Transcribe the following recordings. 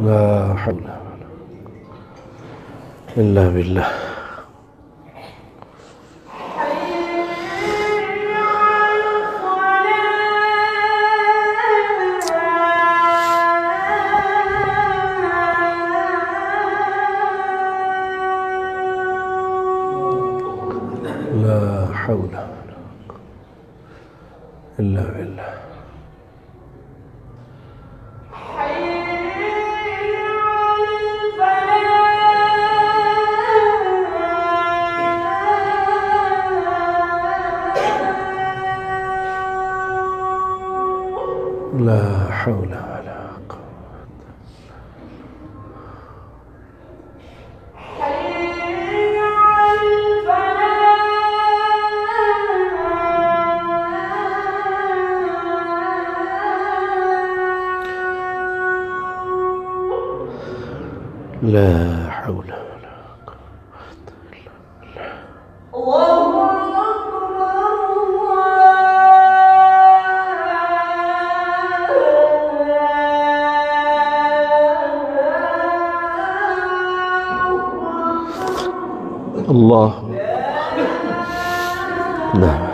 لا حول إلا بالله. لا حول إلا بالله. لا حول ولا قوة. لا حول ولا قوة إلا بالله. الله نعم.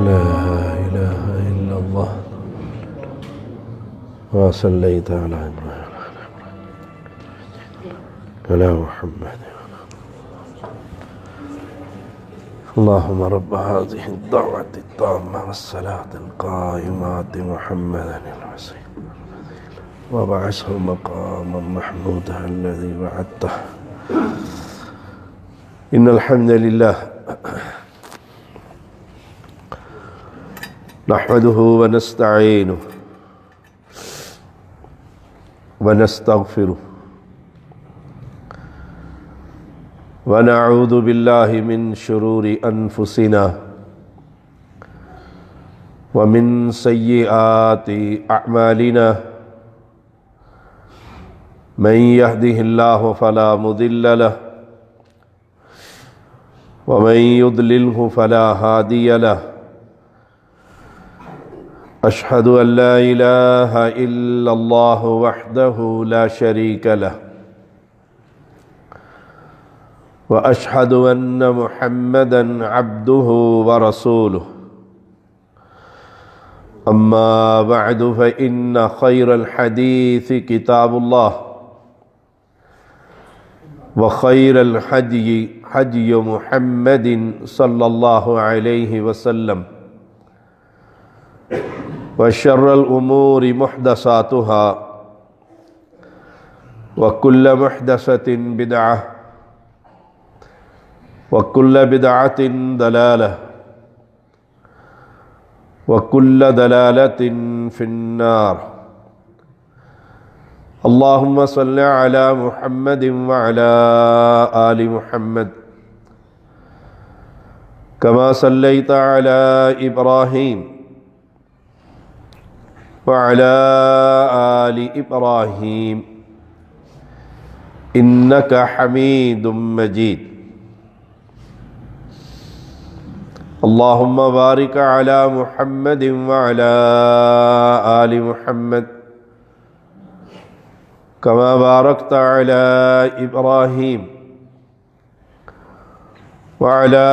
لا إله إلا الله. وصليت على إبراهيم وعلى محمد. اللهم رب هذه الدعوة التامة والصلاة القائمة آت محمدا الوسيلة وبعثه مقاما محمودا الذي وعدته. إن الحمد لله نحمده ونستعينه ونستغفره ونعوذ بالله من شرور أنفسنا ومن سيئات أعمالنا. من يهده الله فلا مضل له ومن يضلله فلا هادي له. أشهد أن لا إله إلا الله وحده لا شريك له وأشهد أن محمدا عبده ورسوله. أما بعد فإن خير الحديث كتاب الله وخير الهدي هدي محمد صلى الله عليه وسلم وشر الأمور محدثاتها وكل محدثة بدعة وكل بدعة ضلالة وكل ضلالة في النار. اللهم صل على محمد وعلى آل محمد كما صليت على إبراهيم وعلى آل إبراهيم إنك حميد مجيد. اللهم بارك على محمد وعلى آل محمد كما باركت على إبراهيم وعلى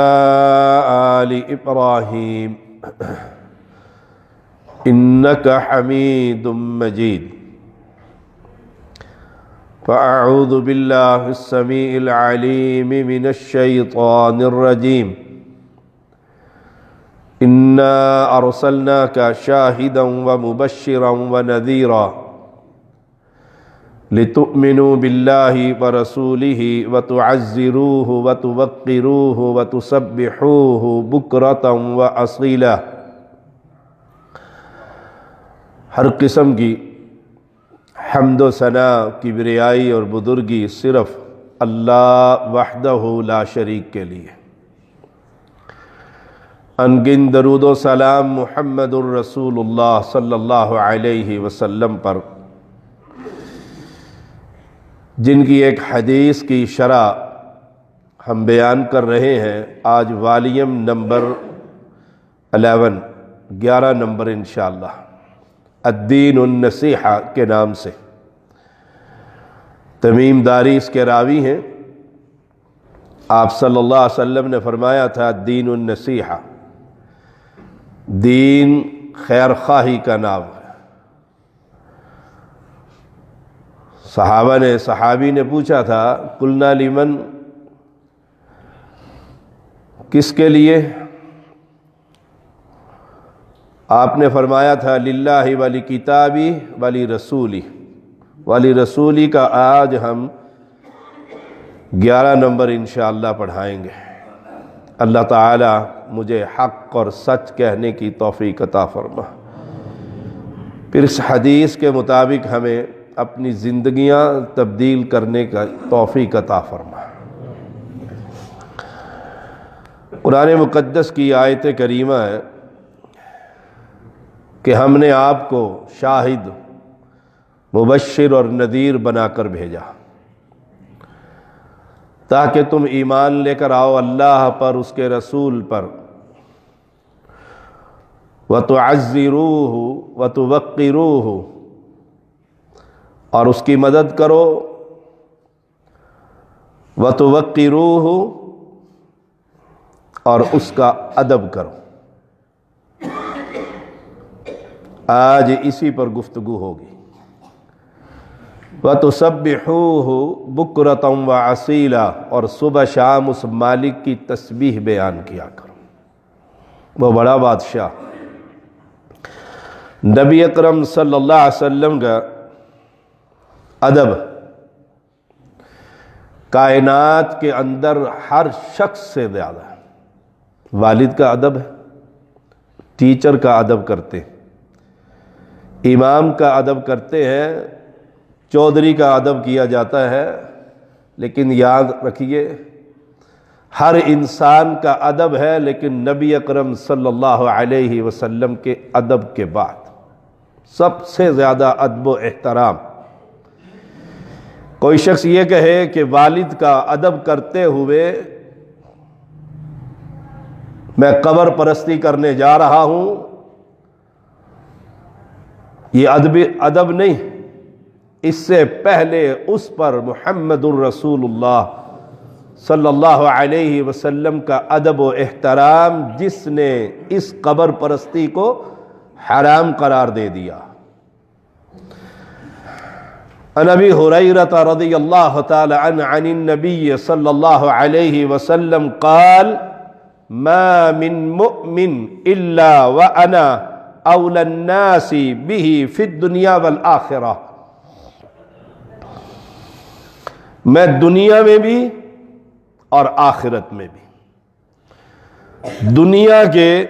آل إبراهيم إنك حميد مجيد. فأعوذ بالله السميع العليم من الشيطان الرجيم. إنا أرسلناك شاهدا ومبشرا ونذيرا لتؤمنوا بالله ورسوله وتعزروه وتوقروه وتسبحوه بكرة وأصيلا. ہر قسم کی حمد و ثنا کبریائی اور بزرگی صرف اللہ وحدہ لا شریک کے لیے. انگن درود و سلام محمد الرسول اللہ صلی اللہ علیہ وسلم پر، جن کی ایک حدیث کی شرح ہم بیان کر رہے ہیں. آج والیم نمبر 11 نمبر انشاءاللہ، الدین النصیحہ کے نام سے۔ تمیم داری اس کے راوی ہیں۔ آپ صلی اللہ علیہ وسلم نے فرمایا تھا الدین النصیحہ، دین خیر خواہی کا نام ہے۔ صحابی نے پوچھا تھا قلنا لمن، کس کے لیے؟ آپ نے فرمایا تھا للہ ولی کتابی ولی رسولی۔ ولی رسولی کا آج ہم 11 نمبر انشاءاللہ پڑھائیں گے۔ اللہ تعالی مجھے حق اور سچ کہنے کی توفیق عطا فرما، پھر اس حدیث کے مطابق ہمیں اپنی زندگیاں تبدیل کرنے کا توفیق عطا فرما۔ قرآن مقدس کی آیت کریمہ ہے کہ ہم نے آپ کو شاہد، مبشر اور نذیر بنا کر بھیجا تاکہ تم ایمان لے کر آؤ اللہ پر، اس کے رسول پر، وَتُعَزِّرُوهُ وَتُوَقِّرُوهُ، اور اس کی مدد کرو، وَتُوَقِّرُوهُ، اور اس کا ادب کرو۔ آج اسی پر گفتگو ہوگی۔ وَتُسَبِّحُوهُ بُكْرَةً وَأَصِيلًا، اور صبح شام اس مالک کی تسبیح بیان کیا کرو، وہ بڑا بادشاہ۔ نبی اکرم صلی اللہ علیہ وسلم کا ادب کائنات کے اندر ہر شخص سے زیادہ ہے۔ والد کا ادب ہے، ٹیچر کا ادب کرتے ہیں، امام کا ادب کرتے ہیں، چودھری کا ادب کیا جاتا ہے، لیکن یاد رکھیے ہر انسان کا ادب ہے، لیکن نبی اکرم صلی اللہ علیہ وسلم کے ادب کے بعد سب سے زیادہ ادب و احترام۔ کوئی شخص یہ کہے کہ والد کا ادب کرتے ہوئے میں قبر پرستی کرنے جا رہا ہوں، یہ ادب نہیں۔ اس سے پہلے اس پر محمد الرسول اللہ صلی اللہ علیہ وسلم کا ادب و احترام، جس نے اس قبر پرستی کو حرام قرار دے دیا۔ عن ابی ہریرہ رضی اللہ تعالی عنہ عن النبی صلی اللہ علیہ وسلم قال ما من مؤمن الا وانا اولی الناس به فی الدنیا والآخرہ، میں دنیا میں بھی اور آخرت میں بھی، دنیا کے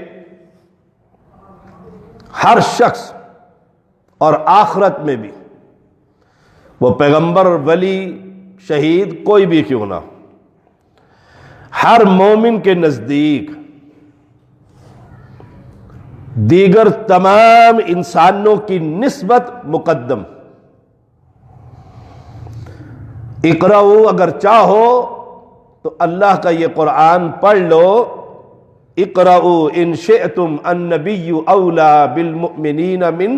ہر شخص اور آخرت میں بھی، وہ پیغمبر، ولی، شہید، کوئی بھی کیوں نہ ہو، ہر مومن کے نزدیک دیگر تمام انسانوں کی نسبت مقدم۔ اقرأو، اگر چاہو تو اللہ کا یہ قرآن پڑھ لو، اقرأو ان شئتم النبی اولا بالمؤمنین من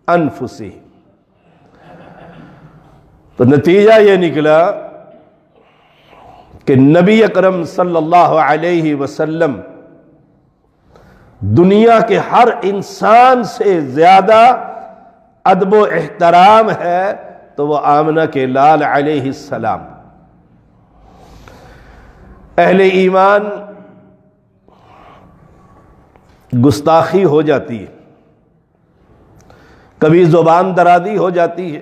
انفسہم۔ تو نتیجہ یہ نکلا کہ نبی اکرم صلی اللہ علیہ وسلم دنیا کے ہر انسان سے زیادہ ادب و احترام ہے تو وہ آمنہ کے لال علیہ السلام۔ اہل ایمان گستاخی ہو جاتی ہے، کبھی زبان درازی ہو جاتی ہے،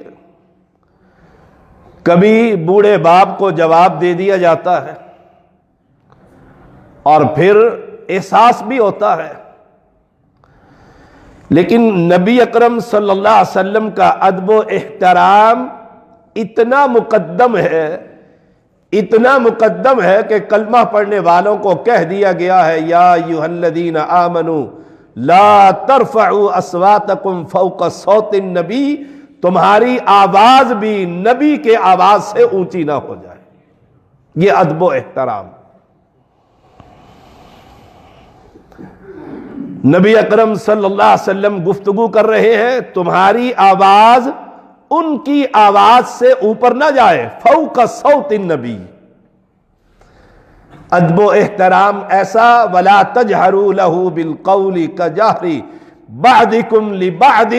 کبھی بوڑھے باپ کو جواب دے دیا جاتا ہے، اور پھر احساس بھی ہوتا ہے، لیکن نبی اکرم صلی اللہ علیہ وسلم کا ادب و احترام اتنا مقدم ہے کہ کلمہ پڑھنے والوں کو کہہ دیا گیا ہے یا ایھا الذین آمنوا لا ترفعوا اصواتکم فوق صوت النبی، تمہاری آواز بھی نبی کے آواز سے اونچی نہ ہو جائے۔ یہ ادب و احترام۔ نبی اکرم صلی اللہ علیہ وسلم گفتگو کر رہے ہیں، تمہاری آواز ان کی آواز سے اوپر نہ جائے، فوق صوت النبی، ادب و احترام ایسا، ولا تجہروا لہ بالقول کجہر بعضکم لبعض،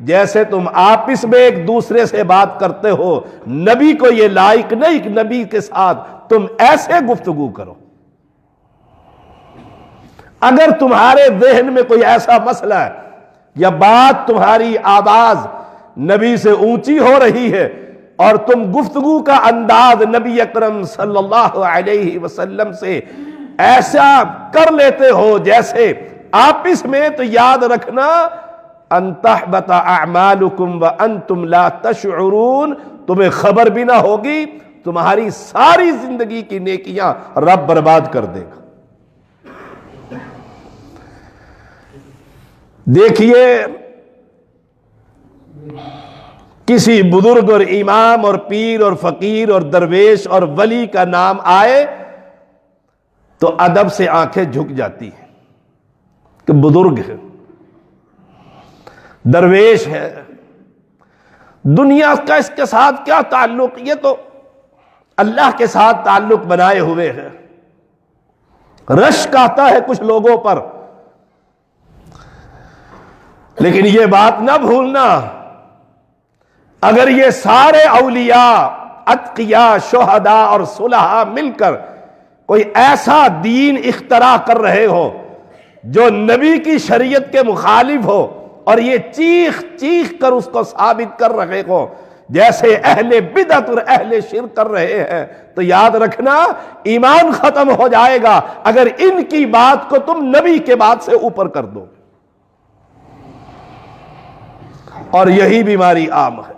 جیسے تم آپس میں ایک دوسرے سے بات کرتے ہو، نبی کو یہ لائق نہیں کہ نبی کے ساتھ تم ایسے گفتگو کرو۔ اگر تمہارے ذہن میں کوئی ایسا مسئلہ ہے یا بات تمہاری آواز نبی سے اونچی ہو رہی ہے اور تم گفتگو کا انداز نبی اکرم صلی اللہ علیہ وسلم سے ایسا کر لیتے ہو جیسے آپس میں، تو یاد رکھنا ان تحبط اعمالکم وانتم لا تشعرون، تمہیں خبر بھی نہ ہوگی، تمہاری ساری زندگی کی نیکیاں رب برباد کر دے گا۔ دیکھیے کسی بزرگ اور امام اور پیر اور فقیر اور درویش اور ولی کا نام آئے تو ادب سے آنکھیں جھک جاتی ہیں کہ بزرگ ہے، درویش ہے، دنیا کا اس کے ساتھ کیا تعلق، یہ تو اللہ کے ساتھ تعلق بنائے ہوئے ہے۔ رشک آتا ہے کچھ لوگوں پر، لیکن یہ بات نہ بھولنا، اگر یہ سارے اولیاء، اتقیاء، شہداء اور صلحاء مل کر کوئی ایسا دین اختراع کر رہے ہو جو نبی کی شریعت کے مخالف ہو اور یہ چیخ چیخ کر اس کو ثابت کر رہے ہو جیسے اہل بدعت اور اہل شرک کر رہے ہیں، تو یاد رکھنا ایمان ختم ہو جائے گا اگر ان کی بات کو تم نبی کے بات سے اوپر کر دو، اور یہی بیماری عام ہے۔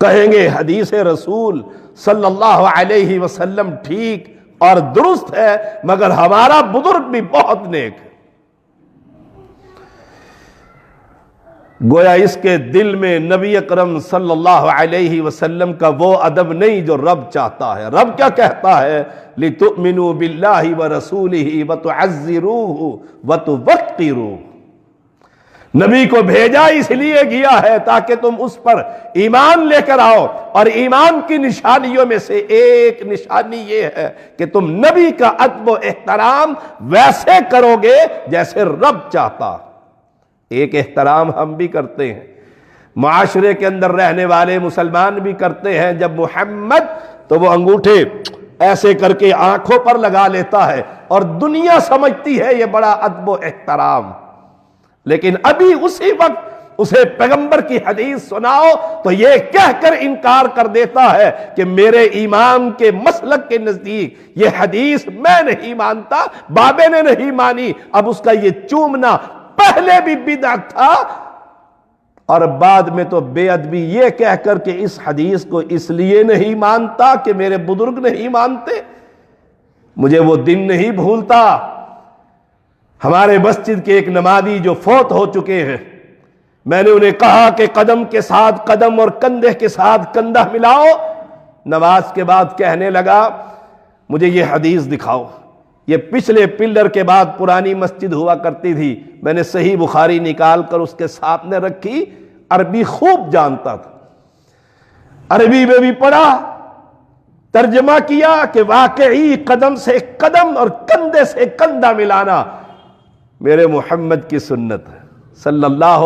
کہیں گے حدیث رسول صلی اللہ علیہ وسلم ٹھیک اور درست ہے، مگر ہمارا بزرگ بھی بہت نیک ہے۔ گویا اس کے دل میں نبی اکرم صلی اللہ علیہ وسلم کا وہ ادب نہیں جو رب چاہتا ہے۔ رب کیا کہتا ہے؟ لِتُؤْمِنُوا بِاللَّهِ وَرَسُولِهِ وَتُعَزِّرُوهُ وَتُوَقِّرُوهُ، نبی کو بھیجا اس لیے گیا ہے تاکہ تم اس پر ایمان لے کر آؤ، اور ایمان کی نشانیوں میں سے ایک نشانی یہ ہے کہ تم نبی کا ادب و احترام ویسے کرو گے جیسے رب چاہتا۔ ایک احترام ہم بھی کرتے ہیں، معاشرے کے اندر رہنے والے مسلمان بھی کرتے ہیں، جب محمد تو وہ انگوٹھے ایسے کر کے آنکھوں پر لگا لیتا ہے اور دنیا سمجھتی ہے یہ بڑا ادب و احترام، لیکن ابھی اسی وقت اسے پیغمبر کی حدیث سناؤ تو یہ کہہ کر انکار کر دیتا ہے کہ میرے امام کے مسلک کے نزدیک یہ حدیث میں نہیں مانتا، بابے نے نہیں مانی۔ اب اس کا یہ چومنا پہلے بھی بدعت تھا، اور بعد میں تو بے ادبی یہ کہہ کر کہ اس حدیث کو اس لیے نہیں مانتا کہ میرے بزرگ نہیں مانتے۔ مجھے وہ دن نہیں بھولتا، ہمارے مسجد کے ایک نمازی جو فوت ہو چکے ہیں، میں نے انہیں کہا کہ قدم کے ساتھ قدم اور کندھے کے ساتھ کندھا ملاؤ، نماز کے بعد کہنے لگا مجھے یہ حدیث دکھاؤ۔ یہ پچھلے پلر کے بعد پرانی مسجد ہوا کرتی تھی، میں نے صحیح بخاری نکال کر اس کے سامنے رکھی، عربی خوب جانتا تھا، عربی میں بھی پڑھا، ترجمہ کیا کہ واقعی قدم سے قدم اور کندھے سے کندھا ملانا میرے محمد کی سنت ہے صلی اللہ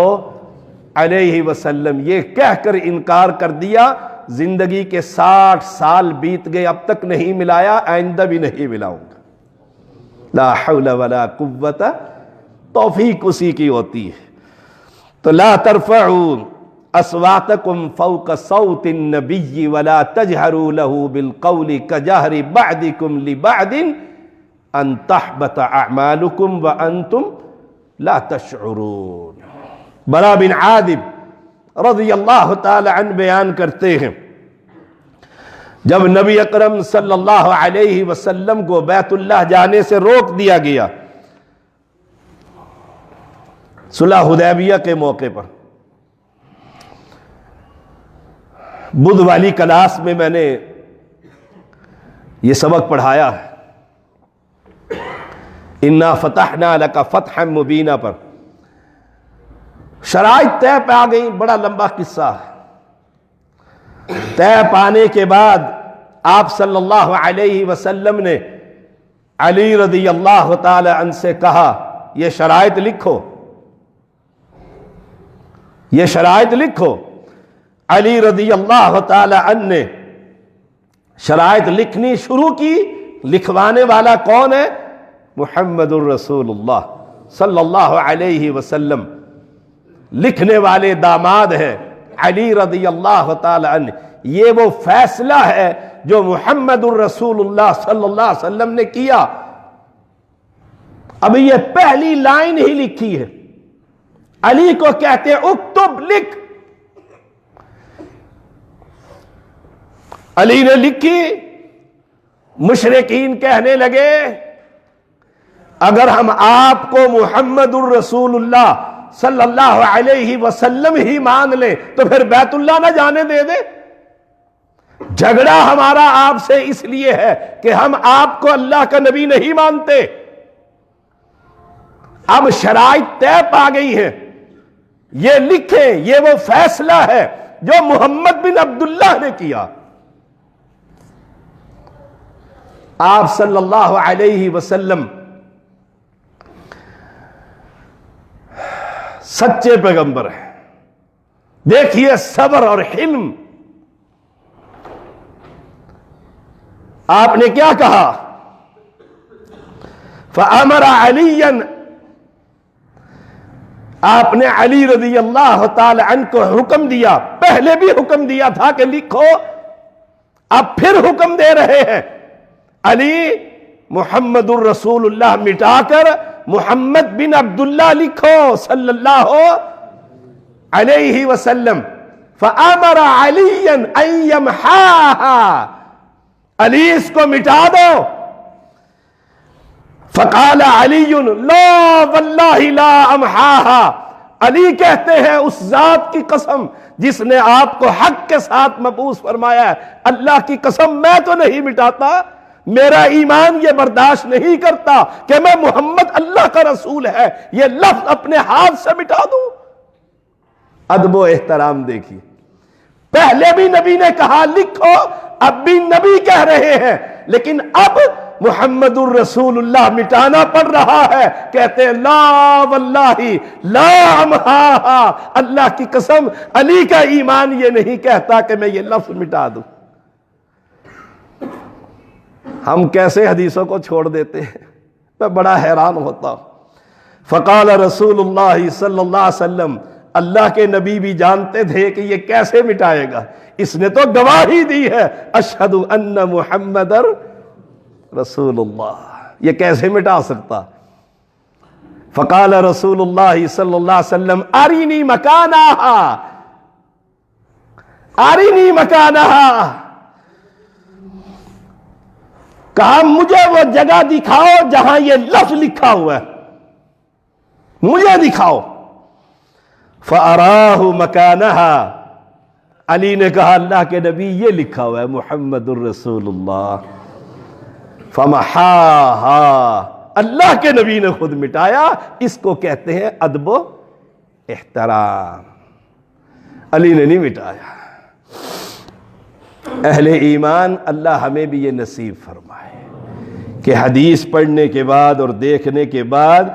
علیہ وسلم۔ یہ کہہ کر انکار کر دیا، زندگی کے 60 سال بیت گئے، اب تک نہیں ملایا، آئندہ بھی نہیں ملاؤں گا۔ لا حول ولا قوت، توفیق اسی کی ہوتی ہے۔ تو لا ترفعوا اصواتکم فوق صوت النبی ولا تجہروا لہ بالقول کجہر بعضکم لبعض ان تحبط اعمالکم وانتم لا تشعرون۔ برا بن عازب رضی اللہ تعالی عنہ بیان کرتے ہیں، جب نبی اکرم صلی اللہ علیہ وسلم کو بیت اللہ جانے سے روک دیا گیا صلح حدیبیہ کے موقع پر، بدھ والی کلاس میں میں نے یہ سبق پڑھایا ہے انا فتحنا لک فتحا مبینا پر شرائط طے پہ آ گئی. بڑا لمبا قصہ ہے. طے پانے کے بعد آپ صلی اللہ علیہ وسلم نے علی رضی اللہ تعالی عنہ سے کہا یہ شرائط لکھو، یہ شرائط لکھو. علی رضی اللہ تعالی عنہ نے شرائط لکھنی شروع کی. لکھوانے والا کون ہے؟ محمد الرسول اللہ صلی اللہ علیہ وسلم. لکھنے والے داماد ہیں علی رضی اللہ تعالی عنہ. یہ وہ فیصلہ ہے جو محمد الرسول اللہ صلی اللہ علیہ وسلم نے کیا. اب یہ پہلی لائن ہی لکھی ہے. علی کو کہتے ہیں اکتب، لکھ. علی نے لکھی. مشرکین کہنے لگے اگر ہم آپ کو محمد الرسول اللہ صلی اللہ علیہ وسلم ہی مان لیں تو پھر بیت اللہ نہ جانے دے دے. جھگڑا ہمارا آپ سے اس لیے ہے کہ ہم آپ کو اللہ کا نبی نہیں مانتے. اب شرائط طے پا گئی ہیں. یہ لکھیں، یہ وہ فیصلہ ہے جو محمد بن عبداللہ نے کیا. آپ صلی اللہ علیہ وسلم سچے پیغمبر ہیں. دیکھیے صبر اور حلم. آپ نے کیا کہا؟ فَأَمَرَ عَلِيًّا، آپ نے علی رضی اللہ تعالی عنہ کو حکم دیا. پہلے بھی حکم دیا تھا کہ لکھو، اب پھر حکم دے رہے ہیں. علی محمد الرسول اللہ مٹا کر محمد بن عبداللہ لکھو صلی اللہ علیہ وسلم. فَأَمَرَ عَلِيًّا أَن يَمْحَاهَا، علی اس کو مٹا دو. فقال علی لا واللہ لا امحاها، علی کہتے ہیں اس ذات کی قسم جس نے آپ کو حق کے ساتھ مبعوث فرمایا ہے، اللہ کی قسم میں تو نہیں مٹاتا. میرا ایمان یہ برداشت نہیں کرتا کہ میں محمد اللہ کا رسول ہے یہ لفظ اپنے ہاتھ سے مٹا دوں. ادب و احترام دیکھیے. پہلے بھی نبی نے کہا لکھو، اب بھی نبی کہہ رہے ہیں، لیکن اب محمد الرسول اللہ مٹانا پڑ رہا ہے. کہتے ہیں لا واللہ لا امحاہا، اللہ کی قسم علی کا ایمان یہ نہیں کہتا کہ میں یہ لفظ مٹا دوں. ہم کیسے حدیثوں کو چھوڑ دیتے ہیں، میں بڑا حیران ہوتا ہوں. فقال رسول اللہ صلی اللہ علیہ وسلم، اللہ کے نبی بھی جانتے تھے کہ یہ کیسے مٹائے گا. اس نے تو گواہی دی ہے اشہد ان محمد رسول اللہ، یہ کیسے مٹا سکتا. فقال رسول اللہ صلی اللہ علیہ وسلم ارینی مکانہا، ارینی مکانہا، کہا مجھے وہ جگہ دکھاؤ جہاں یہ لفظ لکھا ہوا ہے، مجھے دکھاؤ. فَأَرَاهُ مَكَانَهَا، علی نے کہا اللہ کے نبی یہ لکھا ہوا ہے محمد الرسول اللہ. فَمَحَاهَا، اللہ کے نبی نے خود مٹایا. اس کو کہتے ہیں ادب و احترام. علی نے نہیں مٹایا. اہل ایمان اللہ ہمیں بھی یہ نصیب فرمائے کہ حدیث پڑھنے کے بعد اور دیکھنے کے بعد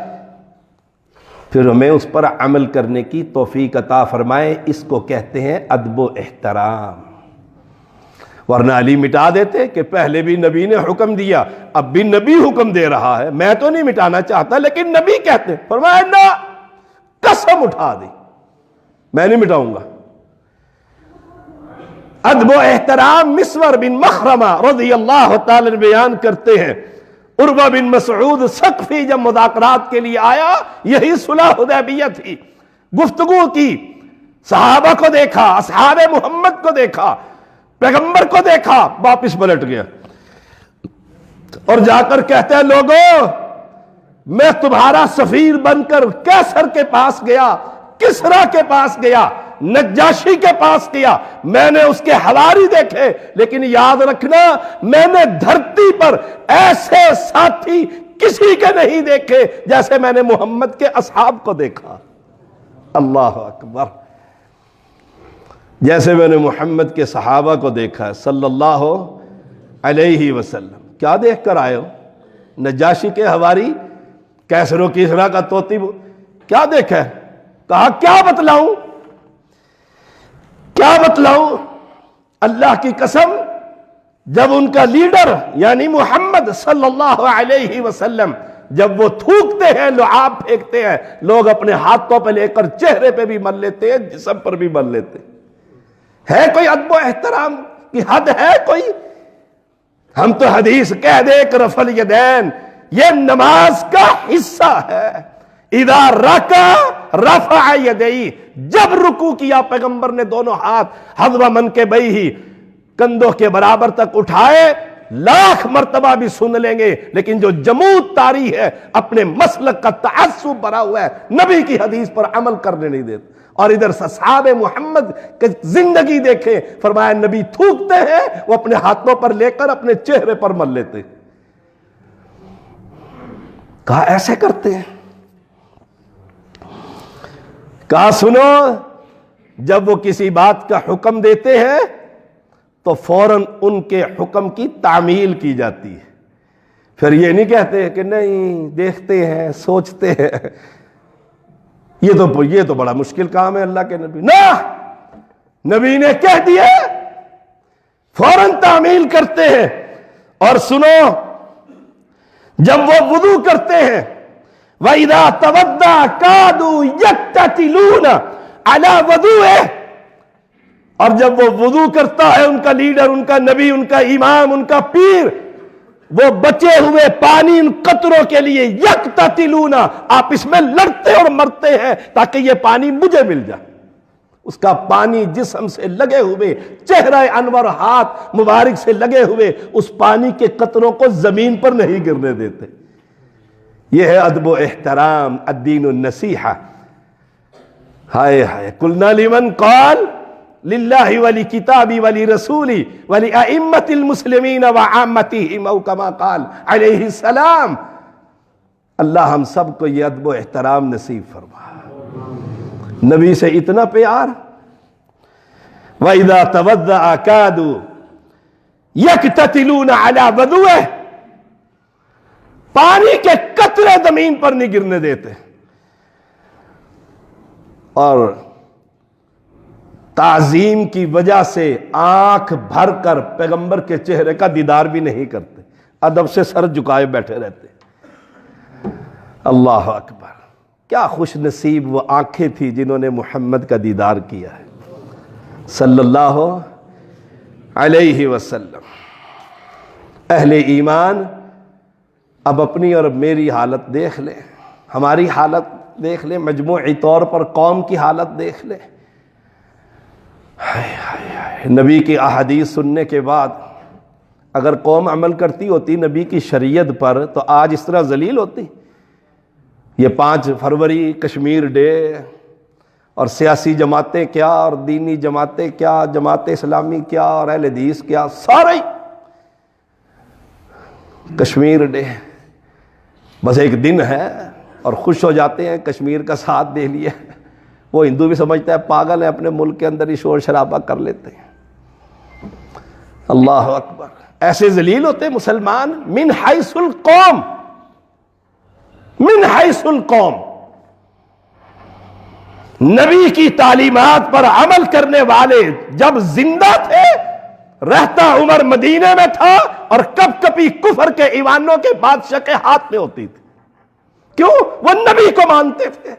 پھر ہمیں اس پر عمل کرنے کی توفیق عطا فرمائے. اس کو کہتے ہیں ادب و احترام. ورنہ علی مٹا دیتے کہ پہلے بھی نبی نے حکم دیا، اب بھی نبی حکم دے رہا ہے، میں تو نہیں مٹانا چاہتا لیکن نبی کہتے. فرمایا نہ، قسم اٹھا دی میں نہیں مٹاؤں گا. ادب و احترام مسور بن مخرمہ رضی اللہ تعالی عنہ بیان کرتے ہیں. عروہ بن مسعود ثقفی جب مذاکرات کے لیے آیا، یہی صلح حدیبیہ تھی، گفتگو کی، صحابہ کو دیکھا، اصحاب محمد کو دیکھا، پیغمبر کو دیکھا، واپس پلٹ گیا اور جا کر کہتے ہیں لوگوں میں تمہارا سفیر بن کر کیسر کے پاس گیا، کسرا کے پاس گیا، نجاشی کے پاس گیا، میں نے اس کے حواری دیکھے، لیکن یاد رکھنا میں نے دھرتی پر ایسے ساتھی کسی کے نہیں دیکھے جیسے میں نے محمد کے اصحاب کو دیکھا. اللہ اکبر. جیسے میں نے محمد کے صحابہ کو دیکھا ہے صلی اللہ علیہ وسلم. کیا دیکھ کر آئے ہو؟ نجاشی کے حواری، کیسر و کسریٰ کا طوطی، کیا دیکھا ہے؟ کہا کیا بتلاؤں، کیا بتلاؤں. اللہ کی قسم، جب ان کا لیڈر یعنی محمد صلی اللہ علیہ وسلم جب وہ تھوکتے ہیں، لعاب پھینکتے ہیں، لوگ اپنے ہاتھوں پہ لے کر چہرے پہ بھی مل لیتے ہیں، جسم پر بھی مل لیتے ہیں. ہے کوئی ادب و احترام کی حد ہے کوئی؟ ہم تو حدیث کہہ دے کہ رفع الیدین یہ نماز کا حصہ ہے. اذا رکع رفع یدیہ، جب رکوع کیا پیغمبر نے دونوں ہاتھ حذو منکبیہ، کندھوں کے برابر تک اٹھائے. لاکھ مرتبہ بھی سن لیں گے لیکن جو جمود طاری ہے، اپنے مسلک کا تعصب بھرا ہوا ہے، نبی کی حدیث پر عمل کرنے نہیں دیتے. اور ادھر اصحاب محمد کی زندگی دیکھیں، فرمایا نبی تھوکتے ہیں، وہ اپنے ہاتھوں پر لے کر اپنے چہرے پر مل لیتے. کہا ایسے کرتے ہیں. کہا سنو، جب وہ کسی بات کا حکم دیتے ہیں تو فوراً ان کے حکم کی تعمیل کی جاتی ہے. پھر یہ نہیں کہتے کہ نہیں دیکھتے ہیں سوچتے ہیں، یہ تو بڑا مشکل کام ہے اللہ کے نبی. نہ، نبی نے کہہ دیا فوراً تعمیل کرتے ہیں. اور سنو، جب وہ وضو کرتے ہیں، وَإِذَا تَوَضَّأَ كَادُوا يَقْتَتِلُونَ عَلَى وَضُوئِهِ، اور جب وہ وضو کرتا ہے ان کا لیڈر، ان کا نبی، ان کا امام، ان کا پیر، وہ بچے ہوئے پانی ان قطروں کے لیے یقتتلون، آپس میں لڑتے اور مرتے ہیں تاکہ یہ پانی مجھے مل جائے. اس کا پانی جسم سے لگے ہوئے، چہرہ انور ہاتھ مبارک سے لگے ہوئے اس پانی کے قطروں کو زمین پر نہیں گرنے دیتے. یہ ہے ادب و احترام، الدین النصیحہ. ہائے ہائے، قلنا لمن قال للہ ولی کتابی ولی رسولی ولی ائمۃ المسلمین وعامتہم، او کما قال علیہ السلام. اللہ ہم سب کو یہ ادب و احترام نصیب فرما. نبی سے اتنا پیار. وَإِذَا تَوَضَّأَ كَادُوا يَقْتَتِلُونَ عَلَى وَضُوئِهِ، پانی کے قطرے زمین پر نہیں گرنے دیتے. اور تعظیم کی وجہ سے آنکھ بھر کر پیغمبر کے چہرے کا دیدار بھی نہیں کرتے، ادب سے سر جھکائے بیٹھے رہتے. اللہ اکبر. کیا خوش نصیب وہ آنکھیں تھی جنہوں نے محمد کا دیدار کیا ہے صلی اللہ علیہ وسلم. اہل ایمان اب اپنی اور میری حالت دیکھ لیں، ہماری حالت دیکھ لیں، مجموعی طور پر قوم کی حالت دیکھ لیں. نبی کی احادیث سننے کے بعد اگر قوم عمل کرتی ہوتی نبی کی شریعت پر تو آج اس طرح ذلیل ہوتی. یہ 5 فروری کشمیر ڈے اور سیاسی جماعتیں کیا اور دینی جماعتیں کیا، جماعت اسلامی کیا اور اہل حدیث کیا، سارے کشمیر ڈے بس ایک دن ہے اور خوش ہو جاتے ہیں کشمیر کا ساتھ دے لیا. وہ ہندو بھی سمجھتا ہے پاگل ہے، اپنے ملک کے اندر ہی شور شرابہ کر لیتے ہیں. اللہ اکبر. ایسے ذلیل ہوتے مسلمان. من حیث القوم، من حیث القوم. نبی کی تعلیمات پر عمل کرنے والے جب زندہ تھے، رہتا عمر مدینے میں تھا اور کب کبھی کفر کے ایوانوں کے بادشاہ کے ہاتھ میں ہوتی تھی. کیوں؟ وہ نبی کو مانتے تھے.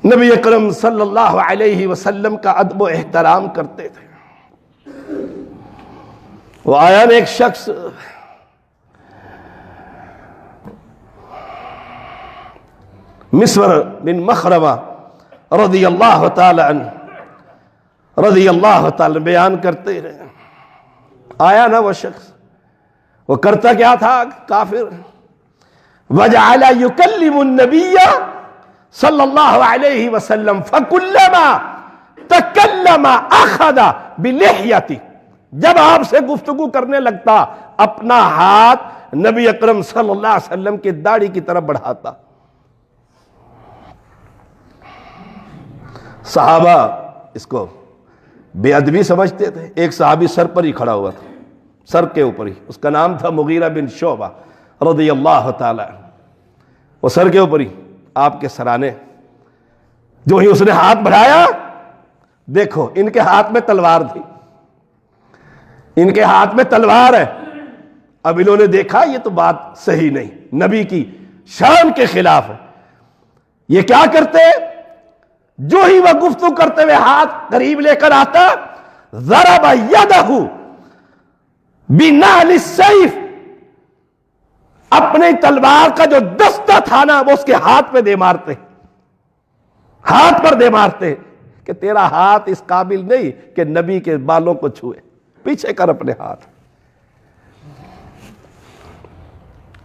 نبی اکرم صلی اللہ علیہ وسلم کا ادب و احترام کرتے تھے. وہ آیا نا ایک شخص، مسور بن مخرمہ رضی اللہ تعالی عنہ، رضی اللہ تعالی بیان کرتے رہے. آیا نا وہ شخص، وہ کرتا کیا تھا؟ کافر. وجعل یکلم النبی صلی اللہ علیہ وسلم فکلما تکلم اخذ بلحیتی. جب آپ سے گفتگو کرنے لگتا اپنا ہاتھ نبی اکرم صلی اللہ علیہ وسلم کی داڑھی کی طرف بڑھاتا. صحابہ اس کو بے ادبی سمجھتے تھے. ایک صحابی سر پر ہی کھڑا ہوا تھا, سر کے اوپر ہی, اس کا نام تھا مغیرہ بن شعبہ رضی اللہ تعالی عنہ. وہ سر کے اوپر ہی آپ کے سرانے, جو ہی اس نے ہاتھ بڑھایا, دیکھو ان کے ہاتھ میں تلوار تھی, ان کے ہاتھ میں تلوار ہے. اب انہوں نے دیکھا یہ تو بات صحیح نہیں, نبی کی شان کے خلاف ہے. یہ کیا کرتے, جو ہی وہ گفتگو کرتے ہوئے ہاتھ قریب لے کر آتا, ضرب یدہ بنعل السیف, اپنے تلوار کا جو دستہ تھا نا وہ اس کے ہاتھ پہ دے مارتے, ہاتھ پر دے مارتے کہ تیرا ہاتھ اس قابل نہیں کہ نبی کے بالوں کو چھوئے, پیچھے کر اپنے ہاتھ.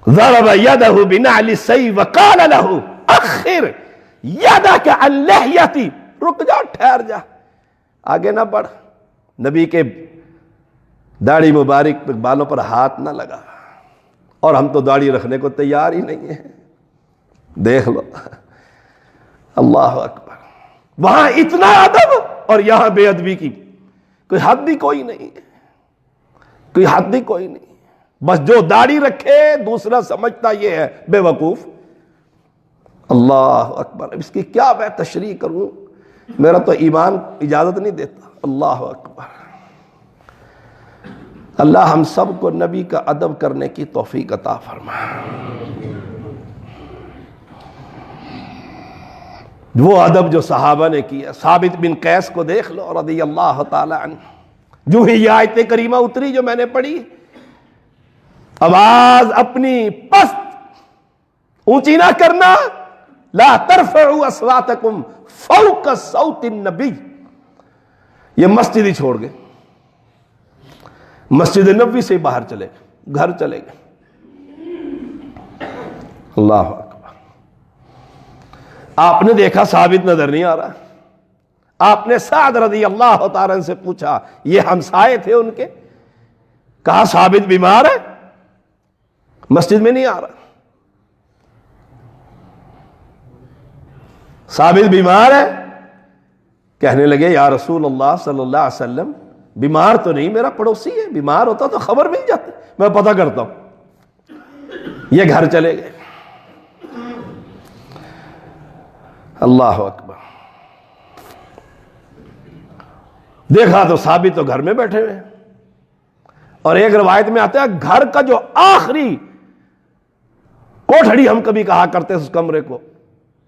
ضرب یدہ بنعل السیف وقال له اخر یدک عن لحیتی, رک جا, ٹھہر جا, آگے نہ بڑھ, نبی کے داڑھی مبارک بالوں پر ہاتھ نہ لگا. اور ہم تو داڑھی رکھنے کو تیار ہی نہیں ہیں, دیکھ لو. اللہ اکبر. وہاں اتنا ادب اور یہاں بے ادبی کی کوئی حد ہی کوئی نہیں, کوئی حد ہی کوئی نہیں. بس جو داڑھی رکھے دوسرا سمجھتا یہ ہے بے وقوف. اللہ اکبر. اس کی کیا میں تشریح کروں, میرا تو ایمان اجازت نہیں دیتا. اللہ اکبر. اللہ ہم سب کو نبی کا ادب کرنے کی توفیق عطا فرمائے. وہ ادب جو صحابہ نے کیا. ثابت بن قیس کو دیکھ لو رضی اللہ تعالی عنہ, جو ہی یہ آیت کریمہ اتری جو میں نے پڑھی, آواز اپنی پست اونچی نہ کرنا, لا ترفعوا اصواتکم فوق صوت النبی. یہ مسجد ہی چھوڑ گئے, مسجد نبوی سے باہر چلے گئے, گھر چلے گئے. اللہ اکبر. آپ نے دیکھا ثابت نظر نہیں آ رہا, آپ نے سعد رضی اللہ تعالی عنہ سے پوچھا, یہ ہمسائے تھے ان کے, کہا ثابت بیمار ہے, مسجد میں نہیں آ رہا. ثابت بیمار ہے, کہنے لگے یا رسول اللہ صلی اللہ علیہ وسلم بیمار تو نہیں, میرا پڑوسی ہے, بیمار ہوتا تو خبر مل جاتی, میں پتہ کرتا ہوں. یہ گھر چلے گئے. اللہ اکبر. دیکھا تو ثابت تو گھر میں بیٹھے ہوئے, اور ایک روایت میں آتا ہے گھر کا جو آخری کوٹھڑی ہم کبھی کہا کرتے اس کمرے کو,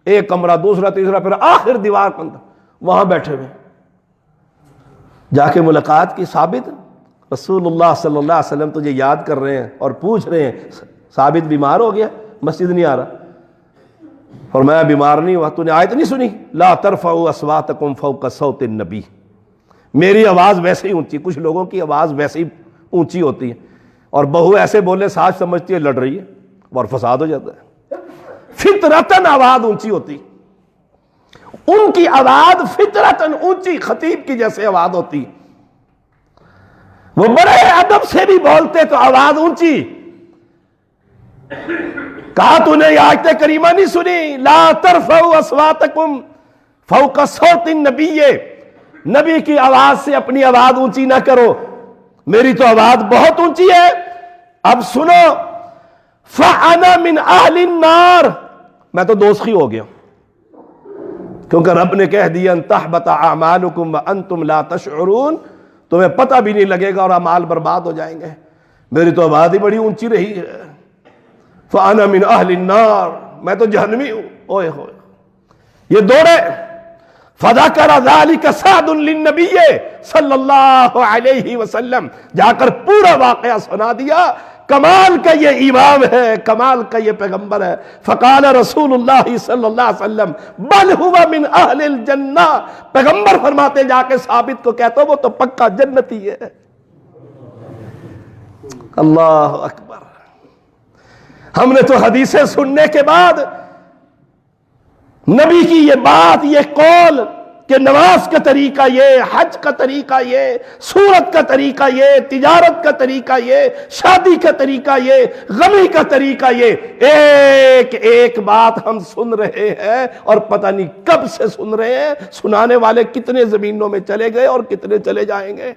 ایک کمرہ, دوسرا, تیسرا, پھر آخر دیوار پر, وہاں بیٹھے ہوئے. جا کے ملاقات کی, ثابت رسول اللہ صلی اللہ علیہ وسلم تجھے یاد کر رہے ہیں اور پوچھ رہے ہیں ثابت بیمار ہو گیا, مسجد نہیں آ رہا. فرمایا بیمار نہیں ہوا, تو نے آیت نہیں سنی, لا ترفعوا اصواتکم فوق صوت النبی. میری آواز ویسے ہی اونچی, کچھ لوگوں کی آواز ویسے ہی اونچی ہوتی ہے, اور بہو ایسے بولے ساز سمجھتی ہے لڑ رہی ہے, اور فساد ہو جاتا ہے. فطرتاً آواز اونچی ہوتی, ان کی آواز فطرتاً اونچی خطیب کی جیسے آواز ہوتی. وہ بڑے ادب سے بھی بولتے تو آواز اونچی. کہا تو نے یہ آیت کریمہ نہیں سنی, لا ترفعوا اصواتکم فوق صوت النبی, نبی کی آواز سے اپنی آواز اونچی نہ کرو, میری تو آواز بہت اونچی ہے. اب سنو, فَأَنَا مِنْ أَهْلِ النَّارِ, میں تو دوزخی ہو گیا, کیونکہ رب نے کہہ دیا ان تحبط اعمالکم وانتم لا تشعرون, تمہیں پتہ بھی نہیں لگے گا اور اعمال برباد ہو جائیں گے. میری تو آواز ہی بڑی اونچی رہی ہے. فَأَنَا مِنْ أَهْلِ النَّارِ, میں تو جہنمی ہوں. اوئے ہوئے, یہ دوڑے. فَذَكَرَ ذَلِكَ سَعْدٌ لِلنَّبِيِّ صلی اللہ علیہ وسلم, جا کر پورا واقعہ سنا دیا. کمال کا یہ امام ہے, کمال کا یہ پیغمبر ہے. فقال رسول اللہ صلی اللہ علیہ وسلم بل ہوا من اہل الجنہ, پیغمبر فرماتے جا کے ثابت کو کہتا وہ تو پکا جنتی ہے. اللہ اکبر. ہم نے تو حدیثیں سننے کے بعد نبی کی یہ بات, یہ قول کہ نماز کا طریقہ یہ، حج کا طریقہ یہ، سورت کا طریقہ یہ، تجارت کا طریقہ یہ، شادی کا طریقہ یہ، غمی کا طریقہ یہ، ایک ایک بات ہم سن رہے ہیں اور پتہ نہیں کب سے سن رہے ہیں، سنانے والے کتنے زمینوں میں چلے گئے اور کتنے چلے جائیں گے۔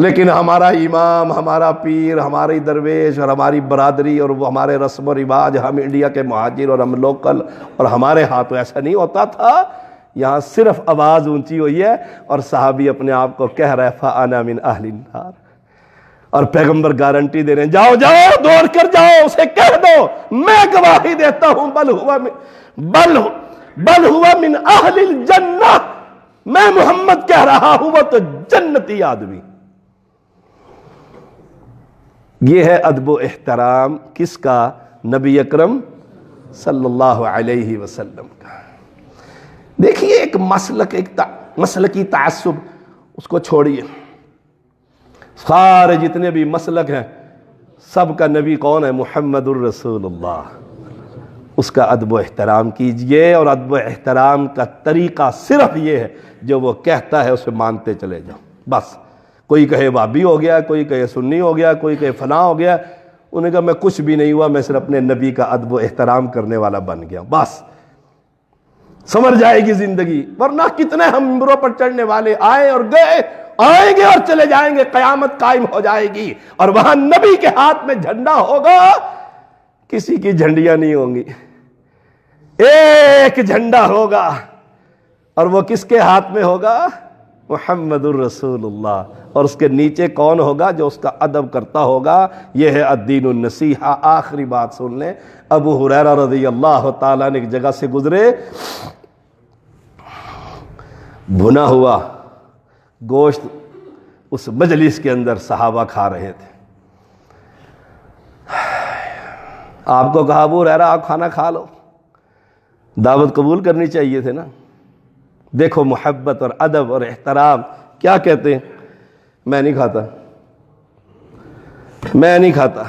لیکن ہمارا امام، ہمارا پیر، ہماری درویش اور ہماری برادری اور وہ ہمارے رسم و رواج، ہم انڈیا کے مہاجر اور ہم لوکل، اور ہمارے ہاتھ ایسا نہیں ہوتا تھا۔ یہاں صرف آواز اونچی ہوئی ہے اور صحابی اپنے آپ کو کہہ رہا ہے فَأَنَا مِنْ أَهْلِ النَّارِ، اور پیغمبر گارنٹی دے رہے ہیں جاؤ جاؤ دوڑ کر جاؤ، اسے کہہ دو میں گواہی دیتا ہوں بل ہوا من اہل الجنہ، میں محمد کہہ رہا ہوں وہ تو جنتی آدمی۔ یہ ہے ادب و احترام کس کا؟ نبی اکرم صلی اللہ علیہ وسلم کا۔ دیکھیے ایک مسلکی تعصب اس کو چھوڑیے، سارے جتنے بھی مسلک ہیں سب کا نبی کون ہے؟ محمد الرسول اللہ۔ اس کا ادب و احترام کیجئے، اور ادب و احترام کا طریقہ صرف یہ ہے جو وہ کہتا ہے اسے مانتے چلے جاؤ بس۔ کوئی کہے وہابی ہو گیا، کوئی کہے سنی ہو گیا، کوئی کہے فلاں ہو گیا، انہوں نے کہا میں کچھ بھی نہیں ہوا، میں صرف اپنے نبی کا ادب و احترام کرنے والا بن گیا، بس سمجھ جائے گی زندگی۔ ورنہ کتنے ہم ممبروں پر چڑھنے والے آئے اور گئے، آئیں گے اور چلے جائیں گے، قیامت قائم ہو جائے گی اور وہاں نبی کے ہاتھ میں جھنڈا ہوگا، کسی کی جھنڈیاں نہیں ہوں گی، ایک جھنڈا ہوگا، اور وہ کس کے ہاتھ میں ہوگا؟ محمد الرسول اللہ۔ اور اس کے نیچے کون ہوگا؟ جو اس کا ادب کرتا ہوگا۔ یہ ہے الدین النصیحہ۔ آخری بات سن لیں، ابو ہریرہ رضی اللہ تعالیٰ نے ایک جگہ سے گزرے، بھنا ہوا گوشت اس مجلس کے اندر صحابہ کھا رہے تھے۔ آپ کو کہا ابو ہریرہ آپ کھانا کھا لو، دعوت قبول کرنی چاہیے تھے نا۔ دیکھو محبت اور ادب اور احترام کیا کہتے ہیں؟ میں نہیں کھاتا، میں نہیں کھاتا۔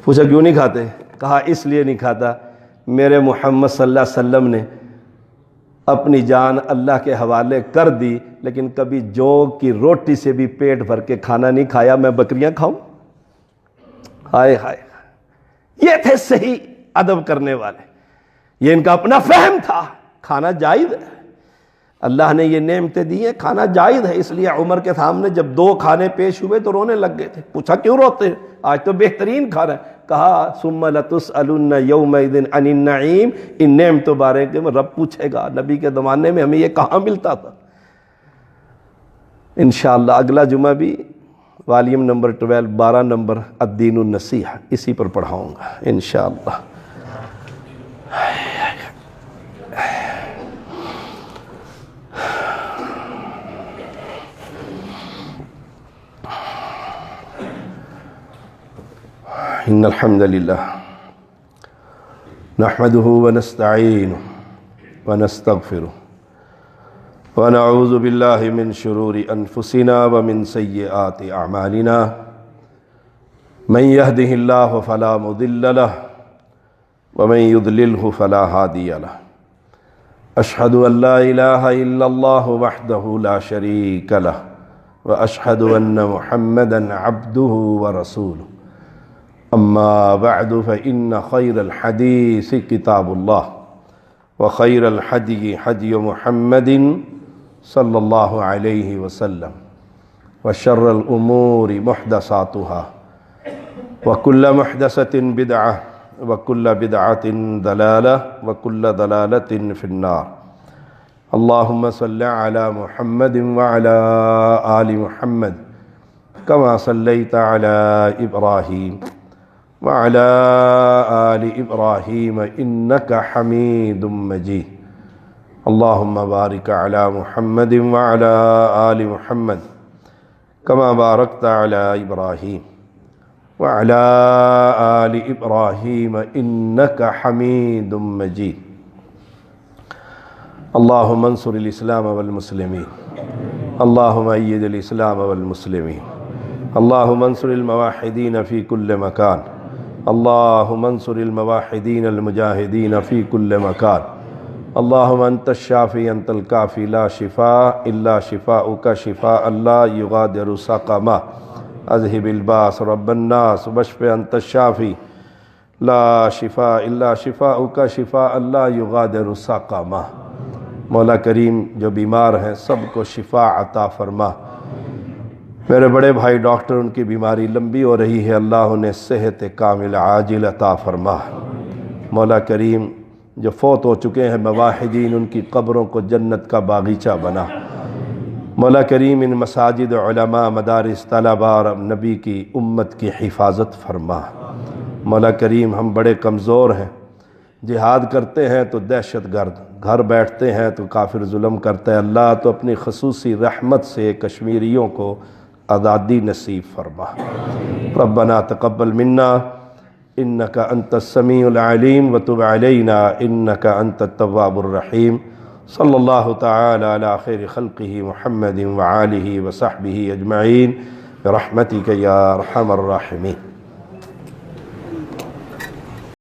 پوچھا کیوں نہیں کھاتے؟ کہا اس لیے نہیں کھاتا، میرے محمد صلی اللہ علیہ وسلم نے اپنی جان اللہ کے حوالے کر دی، لیکن کبھی جو کی روٹی سے بھی پیٹ بھر کے کھانا نہیں کھایا، میں بکریاں کھاؤں؟ ہائے ہائے، یہ تھے صحیح ادب کرنے والے، یہ ان کا اپنا فہم تھا۔ کھانا جائز ہے، اللہ نے یہ نعمتیں دی ہیں، کھانا جائز ہے۔ اس لیے عمر کے سامنے جب 2 کھانے پیش ہوئے تو رونے لگ گئے تھے۔ پوچھا کیوں روتے ہیں؟ آج تو بہترین کھانا ہے۔ کہا ثم لتسألن یومئذ عن النعیم، ان نعمتوں بارے کے رب پوچھے گا۔ نبی کے زمانے میں ہمیں یہ کہاں ملتا تھا؟ انشاءاللہ اگلا جمعہ بھی والیوم نمبر 12 12 نمبر الدین النصیحہ اسی پر پڑھاؤں گا انشاءاللہ۔ ان الحمد للہ نحمده ونستعینه ونستغفره ونعوذ باللہ من شرور انفسنا ومن سیئات اعمالنا، من يهده اللہ فلا مضل له ومن يضلله فلا هادي له، اشهد ان لا الہ الا اللہ وحدہ لا شریک له واشهد ان محمدا عبده ورسوله، اما بعد فإن خير الحديث كتاب الله وخير الهدي هدي محمد صلى الله عليه وسلم، وشر الأمور محدثاتها وكل محدثة بدعة وكل بدعة ضلالة وكل ضلالة في النار۔ اللهم صل على محمد وعلى آل محمد كما صليت على إبراهيم وعلى آل إبراهيم إنك حميد مجيد۔ اللهم بارك على محمد وعلى آل محمد كما باركت على إبراهيم وعلى آل إبراهيم إنك حميد مجيد۔ اللهم انصر الإسلام والمسلمين، اللهم أيد الإسلام والمسلمين، اللهم انصر الموحدين في كل مكان، اللهم انصر الموحدين المجاهدين في كل مكان. اللهم انت الشافي انت الكافي لا شفاء الا شفاؤك شفاء لا يغادر سقما. اذهب الباس رب الناس واشف انت الشافي لا شفاء الا شفاؤك شفاء لا يغادر سقما. مولا کریم جو بیمار ہیں سب کو شفا عطا فرما. میرے بڑے بھائی ڈاکٹر ان کی بیماری لمبی ہو رہی ہے، اللہ انہیں صحت کامل عاجل عطا فرما. مولا کریم جو فوت ہو چکے ہیں مواحدین ان کی قبروں کو جنت کا باغیچہ بنا. مولا کریم ان مساجد علماء مدارس طلباء اور نبی کی امت کی حفاظت فرما. مولا کریم ہم بڑے کمزور ہیں، جہاد کرتے ہیں تو دہشت گرد، گھر بیٹھتے ہیں تو کافر ظلم کرتا ہے. اللہ تو اپنی خصوصی رحمت سے کشمیریوں کو آزادی نصیب فرما. ربنا تقبل منا انک انت السمیع العلیم وتب علینا انک انت التواب الرحیم. صلی اللہ تعالی علی خیر خلقہ محمد وآلہ وصحبہ اجمعین برحمتک یا ارحم الراحمین.